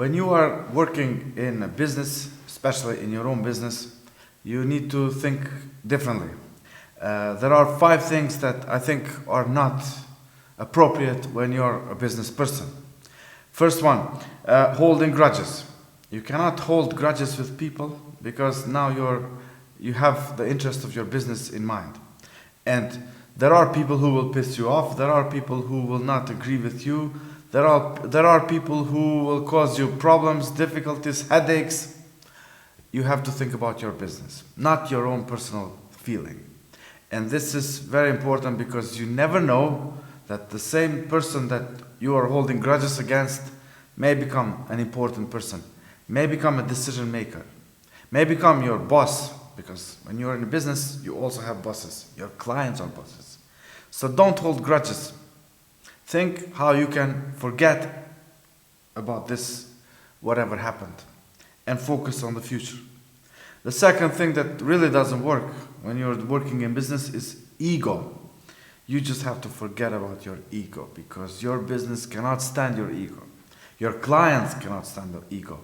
When you are working in a business, especially in your own business, you need to think differently. There are 5 things that I think are not appropriate when you're a business person. First one, holding grudges. You cannot hold grudges with people because now you have the interest of your business in mind. And there are people who will piss you off. There are people who will not agree with you. There are people who will cause you problems, difficulties, headaches. You have to think about your business, not your own personal feeling. And this is very important because you never know that the same person that you are holding grudges against may become an important person, may become a decision maker, may become your boss, because when you're in a business, you also have bosses. Your clients are bosses. So don't hold grudges. Think how you can forget about this, whatever happened, and focus on the future. The second thing that really doesn't work when you're working in business is ego. You just have to forget about your ego because your business cannot stand your ego. Your clients cannot stand your ego.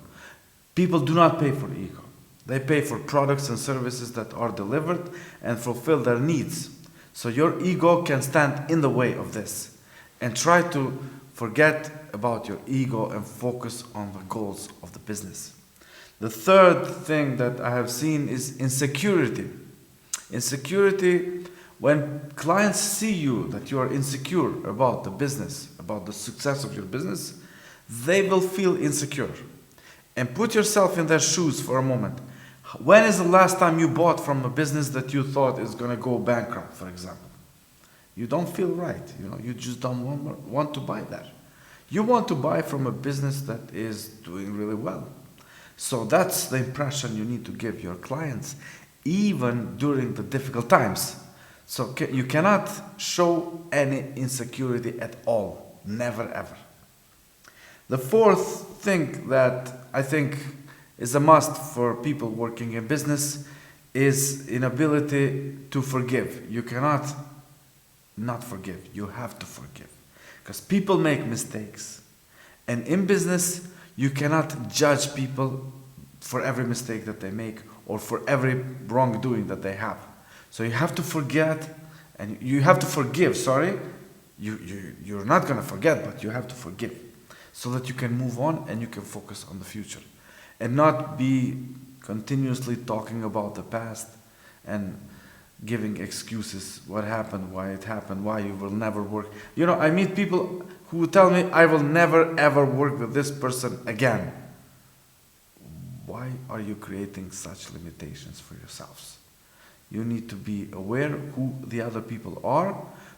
People do not pay for ego. They pay for products and services that are delivered and fulfill their needs. So your ego can stand in the way of this. And try to forget about your ego and focus on the goals of the business. The third thing that I have seen is insecurity. Insecurity, when clients see you that you are insecure about the business, about the success of your business, they will feel insecure. And put yourself in their shoes for a moment. When is the last time you bought from a business that you thought is going to go bankrupt, for example? You don't feel right. You just don't want to buy that. You want to buy from a business that is doing really well. So that's the impression you need to give your clients, even during the difficult times. So you cannot show any insecurity at all. Never, ever. The fourth thing that I think is a must for people working in business is inability to forgive. You cannot not forgive. You have to forgive. Because people make mistakes. And in business, you cannot judge people for every mistake that they make or for every wrongdoing that they have. So you have to forget and you have to forgive, sorry. You're not going to forget, but you have to forgive so that you can move on and you can focus on the future. And not be continuously talking about the past and giving excuses, what happened, why it happened, why you will never work. I meet people who tell me, I will never ever work with this person again. Why are you creating such limitations for yourselves? You need to be aware who the other people are,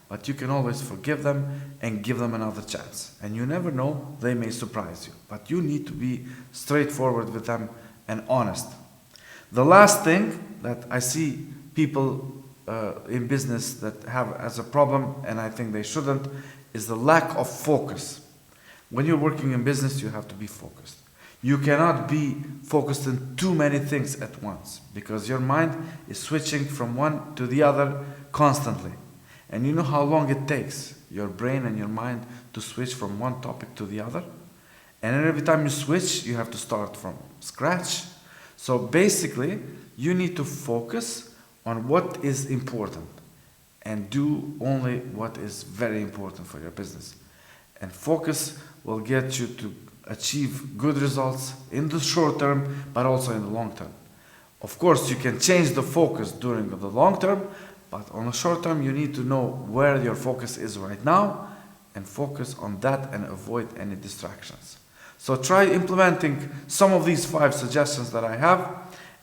but you can always forgive them and give them another chance. And you never know, they may surprise you. But you need to be straightforward with them and honest. The last thing that I see people in business that have as a problem, and I think they shouldn't, is the lack of focus. When you're working in business, you have to be focused. You cannot be focused on too many things at once because your mind is switching from one to the other constantly. And you know how long it takes your brain and your mind to switch from one topic to the other? And every time you switch, you have to start from scratch. So basically, you need to focus on what is important and do only what is very important for your business. And focus will get you to achieve good results in the short term, but also in the long term. Of course, you can change the focus during the long term, but on the short term, you need to know where your focus is right now and focus on that and avoid any distractions. So try implementing some of these 5 suggestions that I have,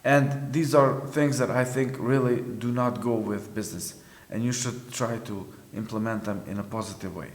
and these are things that I think really do not go with business, and you should try to implement them in a positive way.